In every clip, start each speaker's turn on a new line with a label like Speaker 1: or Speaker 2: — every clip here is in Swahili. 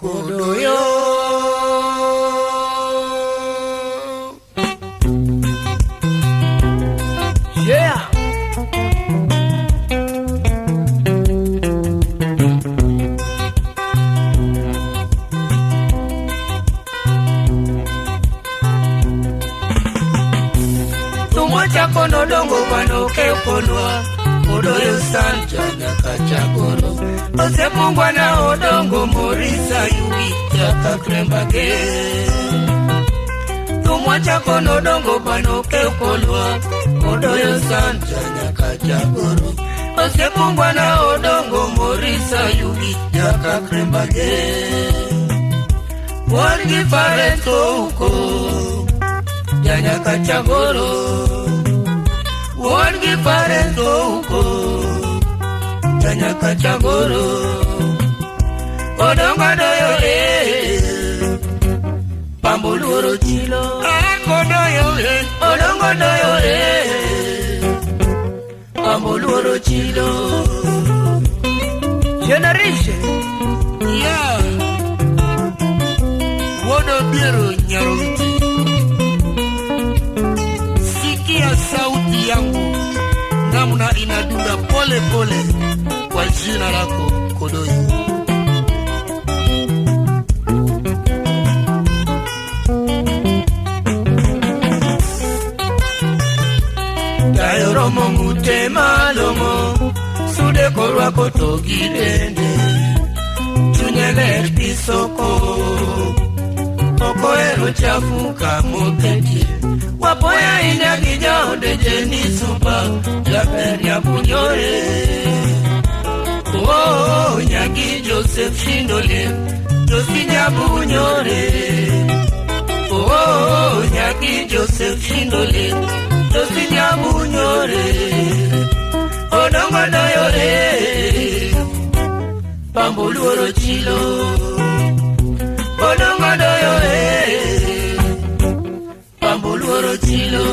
Speaker 1: Kodoyo. Yeah. Tumwacha kono dongo wanoke ukonwa Kodoyo sanja nyaka chagoro Ose mungwa na odongo morisa yugi Yaka krembage Tumwacha kono dongo wanoke ukonwa Kodoyo sanja nyaka chagoro Ose mungwa na odongo morisa yugi Yaka krembage Wangi pareto uko Nyaka chagoro Wangi pareto uko Nyaka chagoro Odongo doyo Pambuluro chilo Kodoyo Odongo doyo Pambuluro chilo Generation Yeah Wodo biro nyaroti Sikia sauti yangu namna inadunda pole pole kwa jina lako Kodoyo. Dayoro mongu tema lomo sude korwa kotogidende chunyele pisoko okoero chafuka mopeti Wapoya inyakija odeje ni supa Japeria punyore Oh, nyaki Joseph Shindole Josinya punyore Oh, nyaki Joseph Shindole Josinya punyore Odongo doyore Pambuluoro chilo Odongo doyore Pambuluoro chilo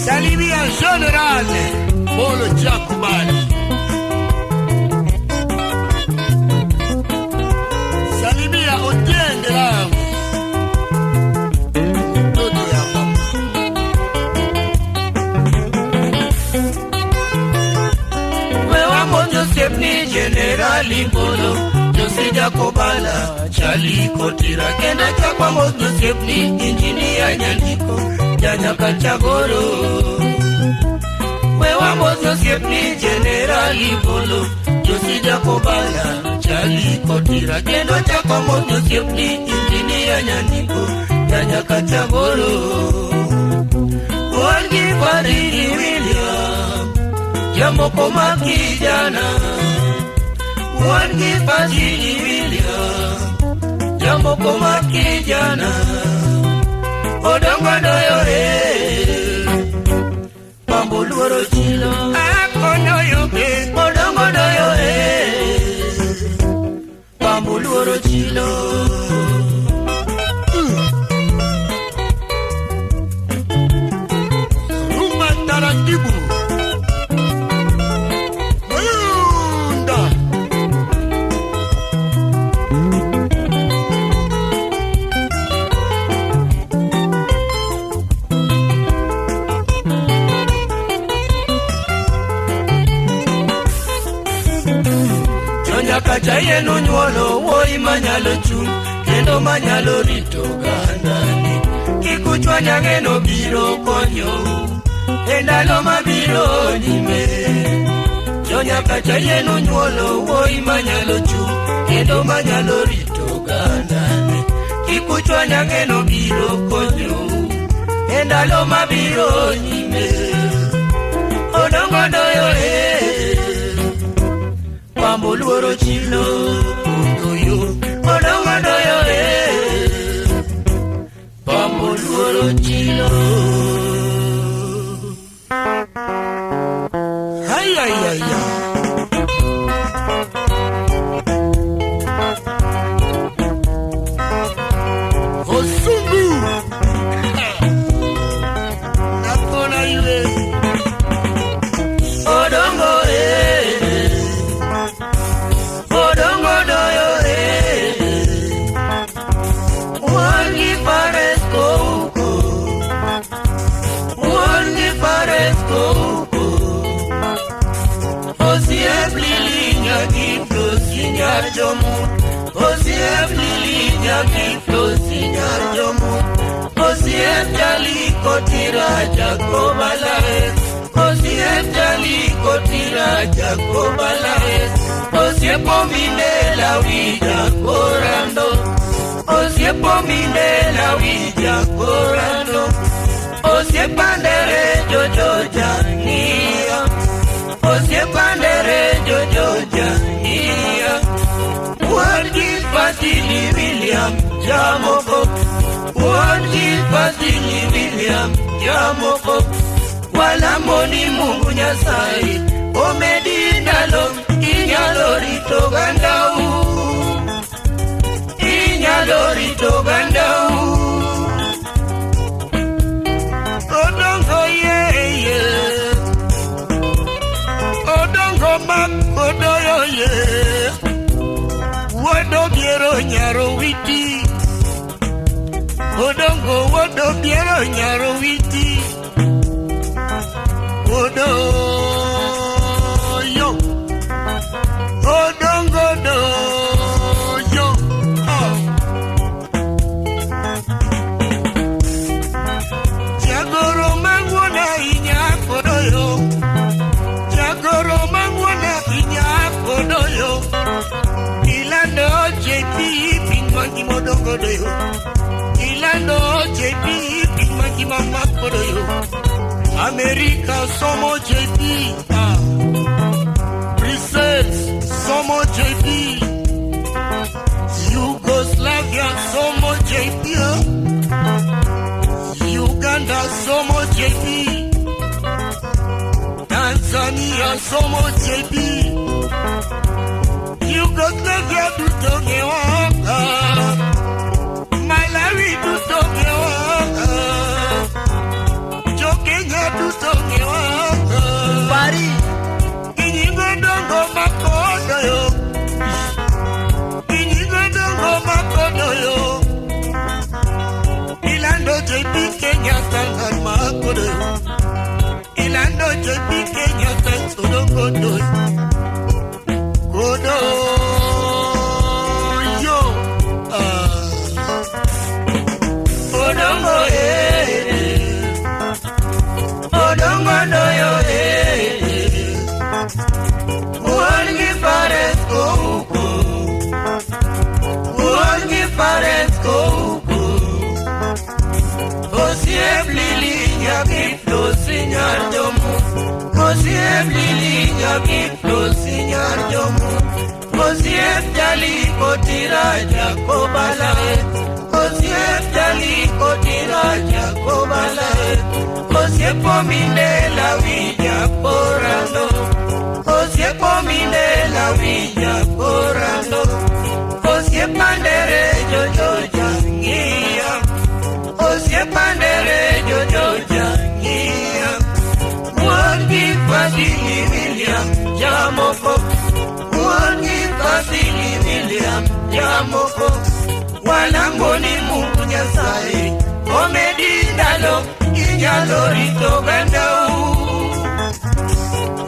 Speaker 1: Salimia generale Bolo Jacobani Salimia Otiende langu Toto ya mama Joseph ni generali mbolo Jose Jacobala Chali kotira Kenda chakwa mo Joseph ni injinia nyandiko Nyaka chagoro Wewa mo Joseph ni generali mbolo Jose Jacobala Chali kotira Kenda chakwa mo Joseph ni injinia nyandiko Nyaka chagoro Wangi Faridi William Jambo koma kijana Wangi Fadili William Jambo koma kijana Odongo doyo Pambuluoro chilo Akonoyo Odongo doyo Pambuluoro chilo Rumba taratibu Nyaka yenu nyuolo woi manyalo chung Kendo manyalo rito gandani Kikuchwa nyangeno biro konyo Endalo mabiro nime Nyaka yenu nyuolo woi manyalo chung Kendo manyalo rito gandani Kikuchwa nyangeno biro konyo Endalo mabiro nime Odongo doyo Pambuluoro chilo Kodoyo Odongo doyo Pambuluoro chilo Ay ay ay ay Osungu Nakona yule jomu osiep lili nyaki flosi nyar jomu osiep jali kotira jakobalae osiep jali kotira jakobalae osiep omine lawi jakorando osiep omine lawi jakorando osiep bandere jojo jania osiep bandere jojo jania Wargi Fasili William Jamoko Wargi Fasili William Jamoko Wala moni Mungu Nyasai Omedi ndalo Inyalori togandau Inyalori togandau Odongo ye Odongo mak odoyo ye Wodo biero nyaro witi Odongo wodo biero nyaro witi Wodo yo Odongo do yo Jagoro mangwana inya kodo yo Jagoro mangwana inya kodo yo Ilando JP Pingmangi modongo doyo Ilando JP Pingmangi mama kodoyo America somo JP Brussels somo JP Yugoslavia somo JP Uganda somo JP Tanzania somo JP Yugoslavia dutonge waka Malawi dutonge waka Kenya dutonge waka Pari Inyingo dongo makodo yo Inyingo dongo makodo yo Ilando JP Kenya tangan makodo yo Ilando JP Kenya tangan dongo doyo Kodo yo Odongo Odongo doyo Uongi paresko uko Uongi paresko uko Osiep lili nyaki flosi nyar jomu Osiep lili nyaki flosi nyar jomu Osiep jali kotira jakobalae Osiep jali kotira jakobalae Osiep omine lawi jakorando Osiep omine lawi jakorando Osiep bandere jojo jangia Osiep bandere jojo jangia Wargi Fasili William Jamoko Wargi Fasili William Jamoko Walangoni Mungu Nyasai Omedi ndalo Inyalori togandau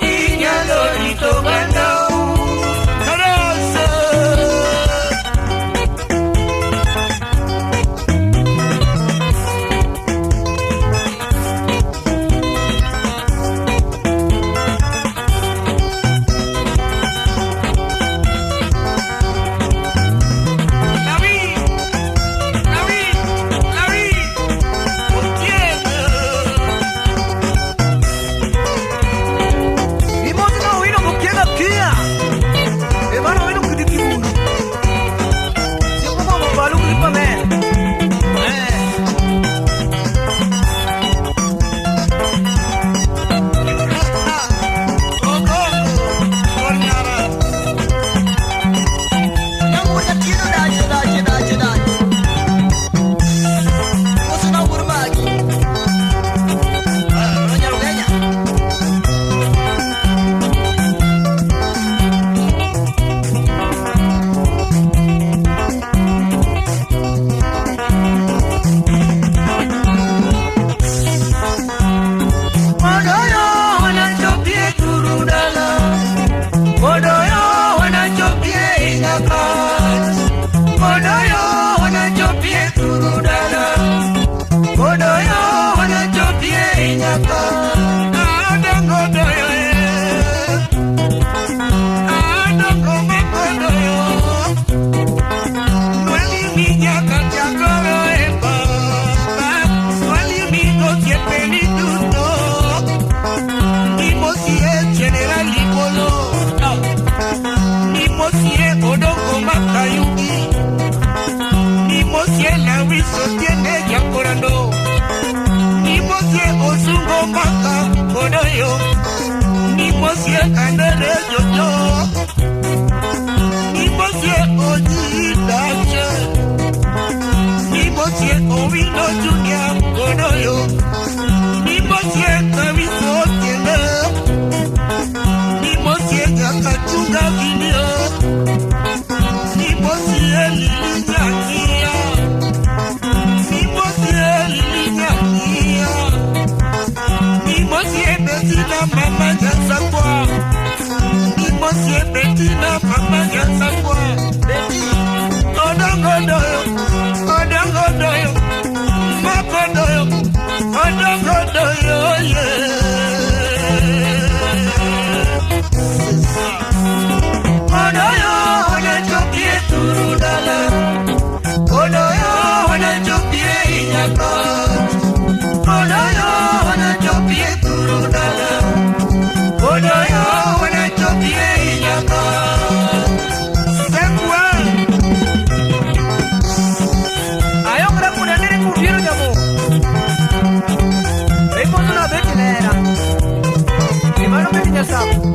Speaker 1: Inyalori togandau Karasa inyaka adongo doyo adongo makodoyo nwali minyaka chakoro eba nwali migo kiepeli duto nimosie general Libolo nimosie odongo makayugi nimosie lawiso tiene yakorando nimosie osungo maka kodoyo nimosie kandere jojo nimosie oji dache nimosie owino junior kodoyo nimosie kawiso tiene nimosie yakachunga vinio nimosie lilinyakia nimosie lilinyakia nimosie betina mama nyasakwa nimosie betina mama nyasakwa beti odongodoyo makodoyo odongodoyo Odoyo wanachopie turudala Odoyo wanachopie inyaka Odoyo wanachopie turudala Odoyo wanachopie inyaka Sekwa Ayokra kunanere kufiru jamo Reikono na beti nera Imano beti nyasabu